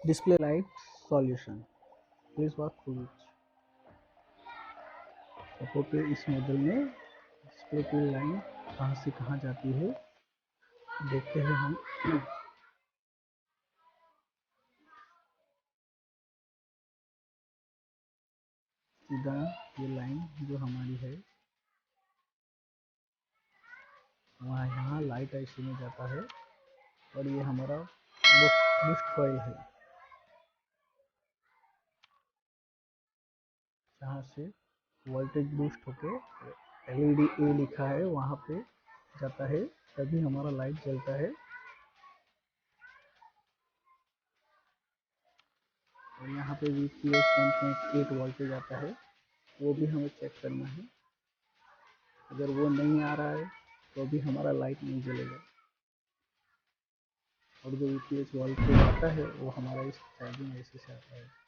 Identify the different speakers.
Speaker 1: Display light solution please work full support इस model में display की लाइन कहाँ से कहाँ जाती है देखते हैं हम। सीधा ये लाइन जो हमारी है वहाँ यहाँ लाइट आईसी में जाता है और ये हमारा बूस्ट कॉइल है जहाँ से वोल्टेज बूस्ट होके एलईडी ए लिखा है वहाँ पे जाता है तभी हमारा लाइट जलता है। और यहाँ पे भी PS 1.8 वोल्टेज आता है वो भी हमें चेक करना है। अगर वो नहीं आ रहा है तो भी हमारा लाइट नहीं जलेगा। और जो यूपीएस वोल्टेज आता है वो हमारा इस चार्जिंग आईसी से आता है।